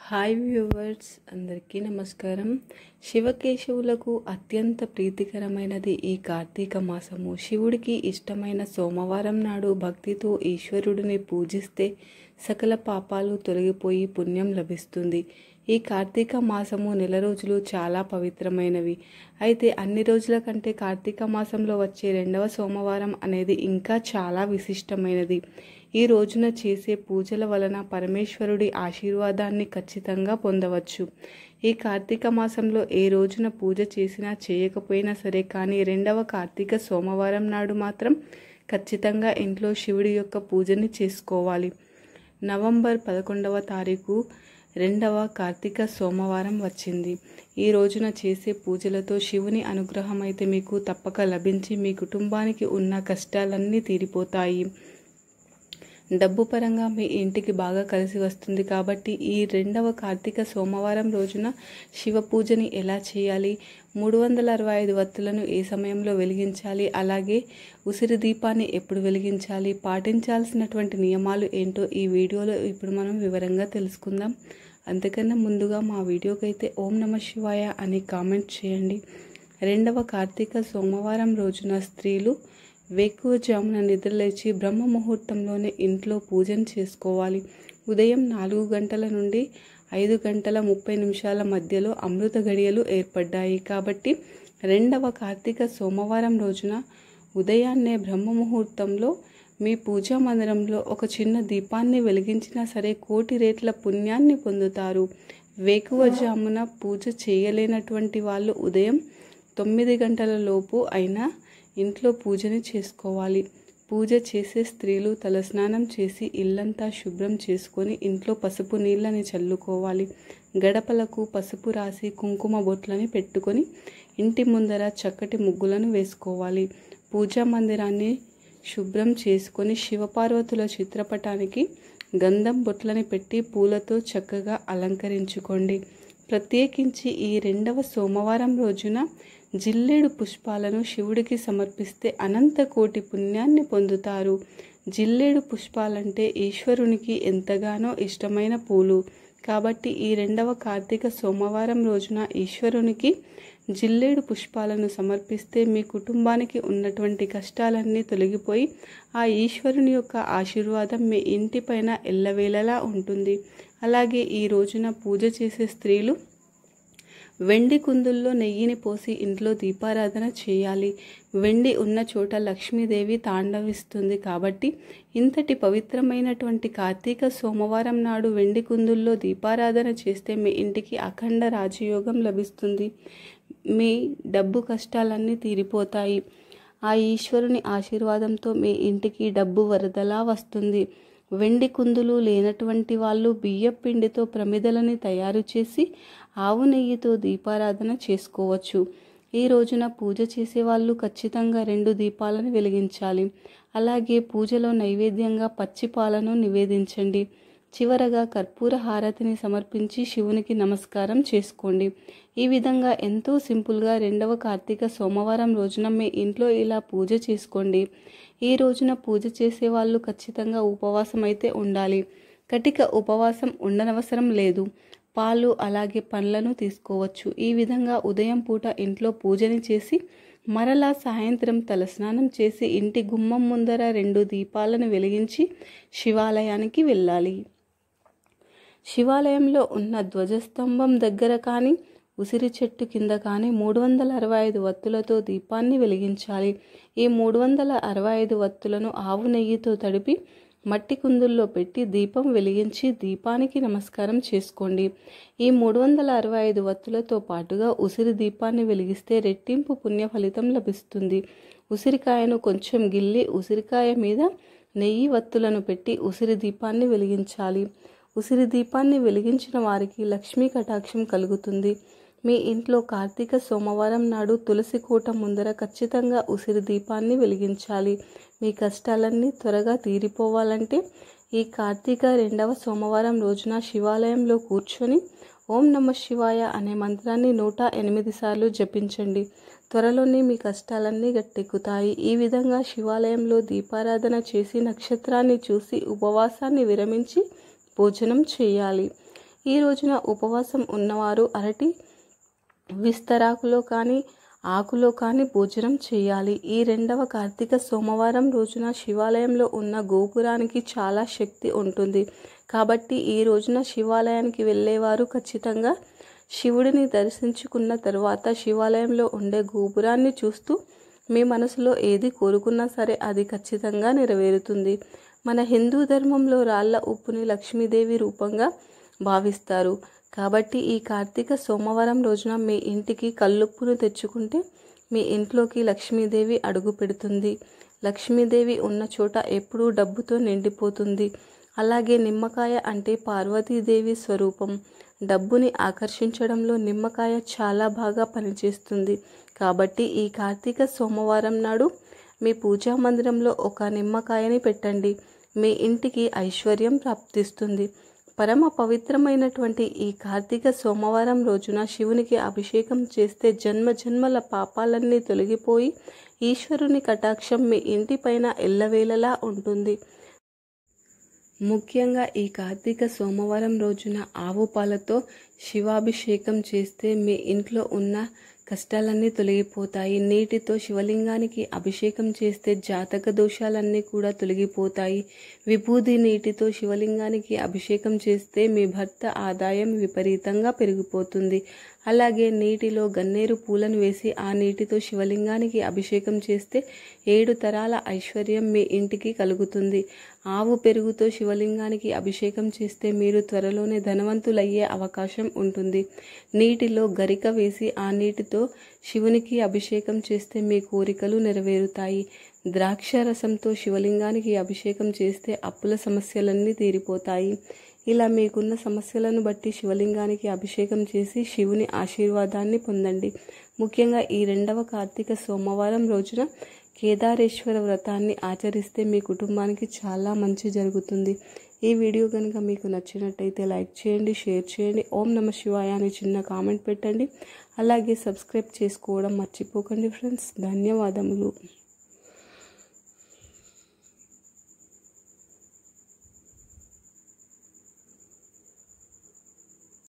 Hi viewers, అందరికీ నమస్కారం. శివకేశవులకు అత్యంత ప్రీతికరమైనది ఈ కార్తీక మాసము. శివుడికి ఇష్టమైన సోమవారం నాడు భక్తితో ఈశ్వరుడిని పూజిస్తే సకల పాపాలు తొలగిపోయి పుణ్యం లభిస్తుంది. ఈ కార్తీక మాసము నెల రోజులు చాలా పవిత్రమైనవి. అయితే అన్ని రోజుల కంటే కార్తీక మాసంలో వచ్చే రెండవ సోమవారం అనేది ఇంకా చాలా విశిష్టమైనది. ఈ రోజున చేసే పూజల వలన పరమేశ్వరుడి ఆశీర్వాదాన్ని ఖచ్చితంగా పొందవచ్చు. ఈ కార్తీక మాసంలో ఏ రోజున పూజ చేసినా చేయకపోయినా సరే, కానీ రెండవ కార్తీక సోమవారం నాడు మాత్రం ఖచ్చితంగా ఇంట్లో శివుడి యొక్క పూజని చేసుకోవాలి. నవంబర్ 11వ తారీఖు రెండవ కార్తీక సోమవారం వచ్చింది. ఈ రోజున చేసే పూజలతో శివుని అనుగ్రహం అయితే మీకు తప్పక లభించి మీ కుటుంబానికి ఉన్న కష్టాలన్నీ తీరిపోతాయి. డబ్బు పరంగా మీ ఇంటికి బాగా కలిసి వస్తుంది. కాబట్టి ఈ రెండవ కార్తీక సోమవారం రోజున శివ పూజని ఎలా చేయాలి, 365 వత్తులను ఏ సమయంలో వెలిగించాలి, అలాగే ఉసిరి దీపాన్ని ఎప్పుడు వెలిగించాలి, పాటించాల్సినటువంటి నియమాలు ఏంటో ఈ వీడియోలో ఇప్పుడు మనం వివరంగా తెలుసుకుందాం. అంతకన్నా ముందుగా మా వీడియోకి అయితే ఓం నమ శివాయ అని కామెంట్ చేయండి. రెండవ కార్తీక సోమవారం రోజున స్త్రీలు వేకువజామున నిద్రలేచి బ్రహ్మ ముహూర్తంలోనే ఇంట్లో పూజను చేసుకోవాలి. ఉదయం 4 గంటల నుండి 5 గంటల 30 నిమిషాల మధ్యలో అమృత గడియలు ఏర్పడ్డాయి. కాబట్టి రెండవ కార్తీక సోమవారం రోజున ఉదయాన్నే బ్రహ్మ ముహూర్తంలో మీ పూజా మందిరంలో ఒక చిన్న దీపాన్ని వెలిగించినా సరే కోటి రేట్ల పుణ్యాన్ని పొందుతారు. వేకువజామున పూజ చేయలేనటువంటి వాళ్ళు ఉదయం 9 గంటల లోపు అయినా ఇంట్లో పూజని చేసుకోవాలి. పూజ చేసే స్త్రీలు తలస్నానం చేసి ఇల్లంతా శుభ్రం చేసుకొని ఇంట్లో పసుపు నీళ్ళని చల్లుకోవాలి. గడపలకు పసుపు రాసి కుంకుమ బొట్లని పెట్టుకొని ఇంటి ముందర చక్కటి ముగ్గులను వేసుకోవాలి. పూజా మందిరాన్ని శుభ్రం చేసుకొని శివపార్వతుల చిత్రపటానికి గంధం బొట్లని పెట్టి పూలతో చక్కగా అలంకరించుకోండి. ప్రత్యేకించి ఈ రెండవ సోమవారం రోజున జిల్లేడు పుష్పాలను శివుడికి సమర్పిస్తే అనంత కోటి పుణ్యాన్ని పొందుతారు. జిల్లేడు పుష్పాలంటే ఈశ్వరునికి ఎంతగానో ఇష్టమైన పూలు. కాబట్టి ఈ రెండవ కార్తీక సోమవారం రోజున ఈశ్వరునికి జిల్లేడు పుష్పాలను సమర్పిస్తే మీ కుటుంబానికి ఉన్నటువంటి కష్టాలన్నీ తొలగిపోయి ఆ ఈశ్వరుని యొక్క ఆశీర్వాదం మీ ఇంటిపైన ఎల్లవేళలా ఉంటుంది. అలాగే ఈ రోజున పూజ చేసే స్త్రీలు వెండి కుందుల్లో నెయ్యిని పోసి ఇంట్లో దీపారాధన చేయాలి. వెండి ఉన్న చోట లక్ష్మీదేవి తాండవిస్తుంది. కాబట్టి ఇంతటి పవిత్రమైనటువంటి కార్తీక సోమవారం నాడు వెండి కుందుల్లో దీపారాధన చేస్తే మీ ఇంటికి అఖండ రాజయోగం లభిస్తుంది. మీ డబ్బు కష్టాలన్నీ తీరిపోతాయి. ఆ ఈశ్వరుని ఆశీర్వాదంతో మీ ఇంటికి డబ్బు వరదలా వస్తుంది. వెండి కుందులు లేనటువంటి వాళ్ళు బియ్యం పిండితో ప్రమిదలని తయారు చేసి ఆవు నెయ్యితో దీపారాధన చేసుకోవచ్చు. ఈ రోజున పూజ చేసేవాళ్ళు ఖచ్చితంగా 2 దీపాలను వెలిగించాలి. అలాగే పూజలో నైవేద్యంగా పచ్చి పాలను నివేదించండి. చివరగా కర్పూర హారతిని సమర్పించి శివునికి నమస్కారం చేసుకోండి. ఈ విధంగా ఎంతో సింపుల్గా రెండవ కార్తీక సోమవారం రోజున మీ ఇంట్లో ఇలా పూజ చేసుకోండి. ఈ రోజున పూజ చేసే వాళ్ళు ఖచ్చితంగా ఉపవాసం అయితే ఉండాలి. కటిక ఉపవాసం ఉండనవసరం లేదు. పాలు అలాగే పండ్లను తీసుకోవచ్చు. ఈ విధంగా ఉదయం పూట ఇంట్లో పూజని చేసి మరలా సాయంత్రం తలస్నానం చేసి ఇంటి గుమ్మం ముందర 2 దీపాలను వెలిగించి శివాలయానికి వెళ్ళాలి. శివాలయంలో ఉన్న ధ్వజస్తంభం దగ్గర కానీ ఉసిరి చెట్టు కింద కానీ 365 వత్తులతో దీపాన్ని వెలిగించాలి. ఈ 365 వత్తులను ఆవు నెయ్యితో తడిపి మట్టి కుందుల్లో పెట్టి దీపం వెలిగించి దీపానికి నమస్కారం చేసుకోండి. ఈ 365 వత్తులతో పాటుగా ఉసిరి దీపాన్ని వెలిగిస్తే రెట్టింపు పుణ్య ఫలితం లభిస్తుంది. ఉసిరికాయను కొంచెం గిల్లి ఉసిరికాయ మీద నెయ్యి వత్తులను పెట్టి ఉసిరి దీపాన్ని వెలిగించాలి. ఉసిరి దీపాన్ని వెలిగించిన వారికి లక్ష్మీ కటాక్షం కలుగుతుంది. మీ ఇంట్లో కార్తీక సోమవారం నాడు తులసి కోట ముందర ఖచ్చితంగా ఉసిరి దీపాన్ని వెలిగించాలి. మీ కష్టాలన్నీ త్వరగా తీరిపోవాలంటే ఈ కార్తీక రెండవ సోమవారం రోజున శివాలయంలో కూర్చొని ఓం నమ శివాయ అనే మంత్రాన్ని 108 సార్లు జపించండి. త్వరలోనే మీ కష్టాలన్నీ గట్టెక్కుతాయి. ఈ విధంగా శివాలయంలో దీపారాధన చేసి నక్షత్రాన్ని చూసి ఉపవాసాన్ని విరమించి భోజనం చేయాలి. ఈ రోజున ఉపవాసం ఉన్నవారు అరటి విస్తరాకులో కానీ ఆకులో కానీ భోజనం చేయాలి. ఈ రెండవ కార్తీక సోమవారం రోజున శివాలయంలో ఉన్న గోపురానికి చాలా శక్తి ఉంటుంది. కాబట్టి ఈ రోజున శివాలయానికి వెళ్ళేవారు ఖచ్చితంగా శివుడిని దర్శించుకున్న తర్వాత శివాలయంలో ఉండే గోపురాన్ని చూస్తూ మీ మనసులో ఏది కోరుకున్నా సరే అది ఖచ్చితంగా నెరవేరుతుంది. మన హిందూ ధర్మంలో రాళ్ల ఉప్పుని లక్ష్మీదేవి రూపంగా భావిస్తారు. కాబట్టి ఈ కార్తీక సోమవారం రోజున మీ ఇంటికి కల్లుప్పును తెచ్చుకుంటే మీ ఇంట్లోకి లక్ష్మీదేవి అడుగు పెడుతుంది. లక్ష్మీదేవి ఉన్న చోట ఎప్పుడూ డబ్బుతో నిండిపోతుంది. అలాగే నిమ్మకాయ అంటే పార్వతీదేవి స్వరూపం. డబ్బుని ఆకర్షించడంలో నిమ్మకాయ చాలా బాగా పనిచేస్తుంది. కాబట్టి ఈ కార్తీక సోమవారం నాడు మీ పూజా మందిరంలో ఒక నిమ్మకాయని పెట్టండి. మీ ఇంటికి ఐశ్వర్యం ప్రాప్తిస్తుంది. పరమ పవిత్రమైనటువంటి ఈ కార్తీక సోమవారం రోజున శివునికి అభిషేకం చేస్తే జన్మ జన్మల పాపాలన్నీ తొలగిపోయి ఈశ్వరుని కటాక్షం మీ ఇంటిపైన ఎల్లవేళలా ఉంటుంది. ముఖ్యంగా ఈ కార్తీక సోమవారం రోజున ఆవు పాలతో శివాభిషేకం చేస్తే మీ ఇంట్లో ఉన్న కష్టాలన్నీ తొలగిపోతాయి. నీటితో శివలింగానికి అభిషేకం చేస్తే జాతక దోషాలన్నీ కూడా తొలగిపోతాయి. విభూది నీటితో శివలింగానికి అభిషేకం చేస్తే మీ భర్త ఆదాయం విపరీతంగా పెరిగిపోతుంది. అలాగే నీటిలో గన్నేరు పూలను వేసి ఆ నీటితో శివలింగానికి అభిషేకం చేస్తే 7 తరాల ఐశ్వర్యం మీ ఇంటికి కలుగుతుంది. ఆవు పెరుగుతో శివలింగానికి అభిషేకం చేస్తే మీరు త్వరలోనే ధనవంతులయ్యే అవకాశం ఉంటుంది. నీటిలో గరిక వేసి ఆ నీటితో శివునికి అభిషేకం చేస్తే మీ కోరికలు నెరవేరుతాయి. ద్రాక్ష రసంతో శివలింగానికి అభిషేకం చేస్తే అప్పుల సమస్యలన్నీ తీరిపోతాయి. ఇలా మీకున్న సమస్యలను బట్టి శివలింగానికి అభిషేకం చేసి శివుని ఆశీర్వాదాన్ని పొందండి. ముఖ్యంగా ఈ రెండవ కార్తీక సోమవారం రోజున కేదారేశ్వర వ్రతాన్ని ఆచరిస్తే మీ కుటుంబానికి చాలా మంచి జరుగుతుంది. ఈ వీడియో కనుక మీకు నచ్చినట్టయితే లైక్ చేయండి, షేర్ చేయండి. ఓం నమః శివాయ అని చిన్న కామెంట్ పెట్టండి. అలాగే సబ్స్క్రైబ్ చేసుకోవడం మర్చిపోకండి ఫ్రెండ్స్. ధన్యవాదములు.